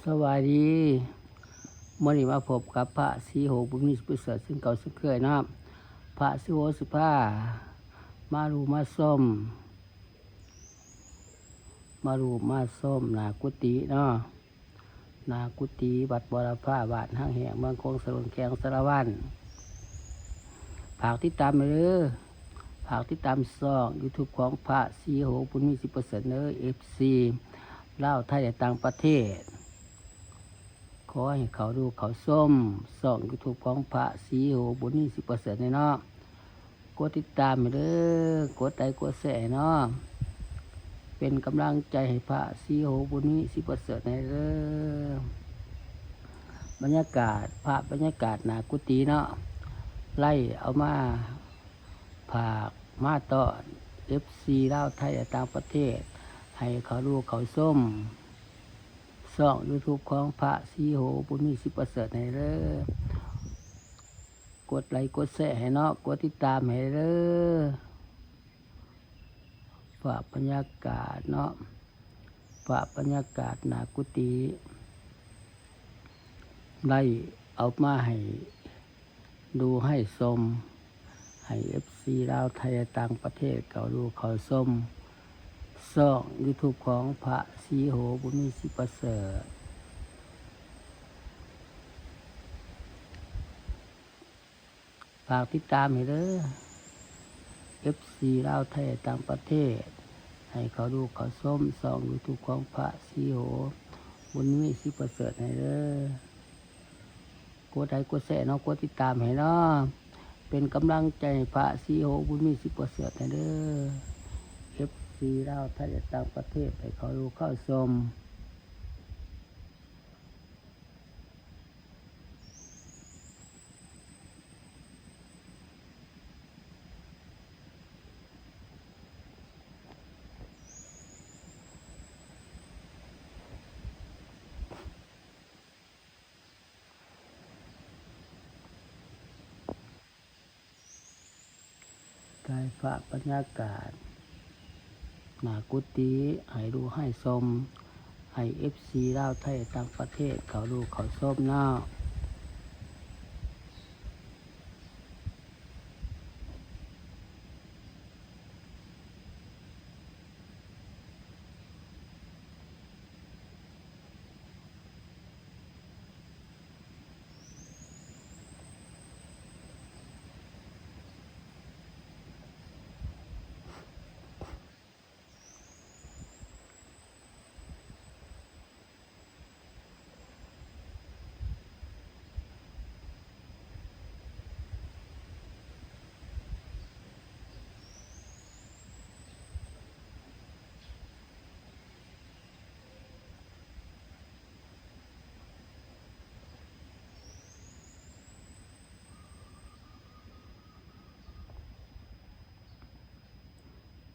สวัสดีเมื่อนี้มาพบกับพระศรีโหบุญมีประเสริฐซึ่งเก่าซึ่งเคยนะครับพระศรีโหสุภามารูมาส้มนากุฏิเนาะนากุฏิวัดบรพาบาทห้างแห่งเมืองคงสรุนแขงสารวันฝากติดตามไปเลยฝากติดตามช่อง YouTube ของพระศรีโหบุญมีประเสริฐเนอ FC ลาวไทยและต่างประเทศขอให้เขาดูเขาส้มส่องยูทูบของพระศรีโหบุญมี10%เนาะกดติดตามไปเด้อกดไลค์กดแชร์เนาะเป็นกำลังใจให้พระศรีโหบุญมี10%ในเด้อบรรยากาศบรรยากาศหนากุฏิเนาะไล่เอามาผากมาต่อ FC ลาวไทยและต่างประเทศให้เขาดูเขาส้มช่องยูทูบของพระศรีโหบุญมี10%ให้เด้อกดไลค์กดแชร์ให้เนาะกดติดตามให้เด้อฝากบรรยากาศเนาะฝากบรรยากาศหน้ากุฏิไล่เอามาให้ดูให้ชมให้ FC ลาวไทยต่างประเทศเขาดูเขาชมช่องยูทูบของพระศรีโหบุญมี10%ฝากติดตามให้เด้อ FC ลาวไทยต่างประเทศให้เขาดูเขาส้มช่องยูทูบของพระศรีโหบุญมี10%ให้เด้อกดไลค์กดแชร์เนาะกดติดตามให้เนาะเป็นกำลังใจให้พระศรีโหบุญมี10%ให้เด้อ FC ลาวไทยและต่างประเทศให้เขาดูเข้าชมกายฝากบรรยากาศหน้ากุฏิให้ดูให้ชมให้ FC ลาวไทยต่างประเทศเขาดูเขาชมเนาะ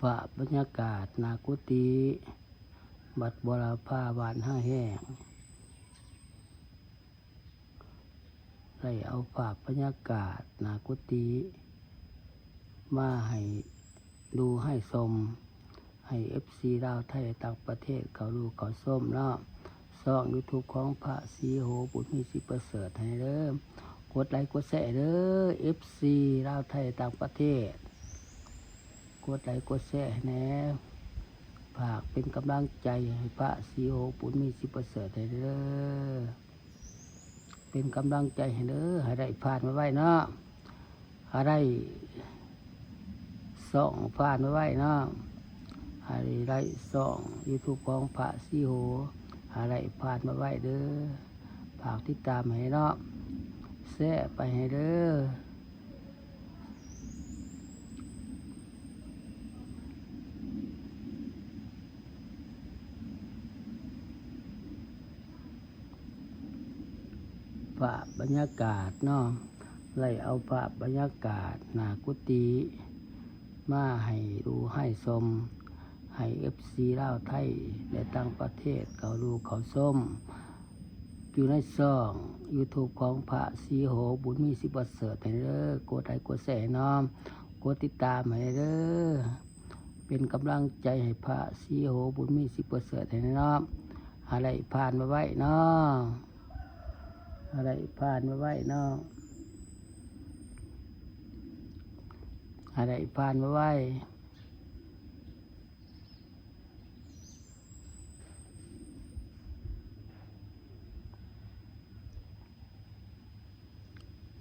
ฝากบรรยากาศหน้ากุฏิวัดบรพาบาทห้างแห่งได้เอาฝากบรรยากาศหน้ากุฏิมาให้ดูให้ชมให้ FC ลาวไทยต่างประเทศเขาดูเขาส้มเนาะช่อง YouTube ของพระศรีโหบุญมี10%ให้เด้อกดไลค์กดแชร์เด้อ FC ลาวไทยต่างประเทศกดไลค์กดแชร์ให้แหน่ฝากเป็นกำลังใจให้พระศรีโหบุญมี10%ให้เด้อเป็นกำลังใจให้เด้อให้ได้ผ่านมาไว้เนาะให้ได้ส่องผ่านมาไว้เนาะให้ได้ส่อง YouTube ของพระศรีโหให้ได้ผ่านมาไว้เด้อฝากติดตามให้เนาะแชร์ไปให้เด้อฝากบรรยากาศเนาะไล่เอาฝากบรรยากาศหน้ากุฏิมาให้ดูให้ชมให้ FC ลาวไทยและต่างประเทศเขาดูเขาส้มอยู่ในช่อง YouTube ของพระศรีโหบุญมี10%ให้เด้อกดไลค์กดแชร์เนาะกดติดตามให้เด้อเป็นกำลังใจให้พระศรีโหบุญมี10%ให้เนาะใ อะไรผ่านมาไว้เนาะอะไรผ่านมาไว้เนาะอะไรผ่านมาไว้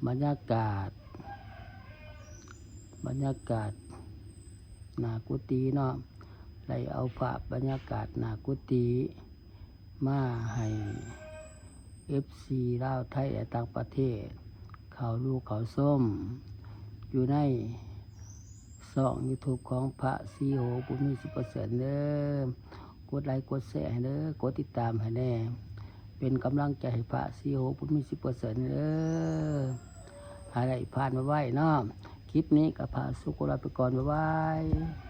บรรยากาศหน้ากุฏิเนาะได้เอาภาพบรรยากาศหน้ากุฏิมาให้ FC ลาวไทยและต่างประเทศเขาลูกเขาส้มอยู่ในช่อง YouTube ของพระศรีโหบุญมี10%เด้อกดไลค์กดแชร์ให้เด้อกดติดตามให้แน่เป็นกำลังใจให้พระศรีโหบุญมี10%เด้ออะไรผ่านมาไว้เนาะคลิปนี้กับพระสุกุลาไปก่อนบ๊ายบาย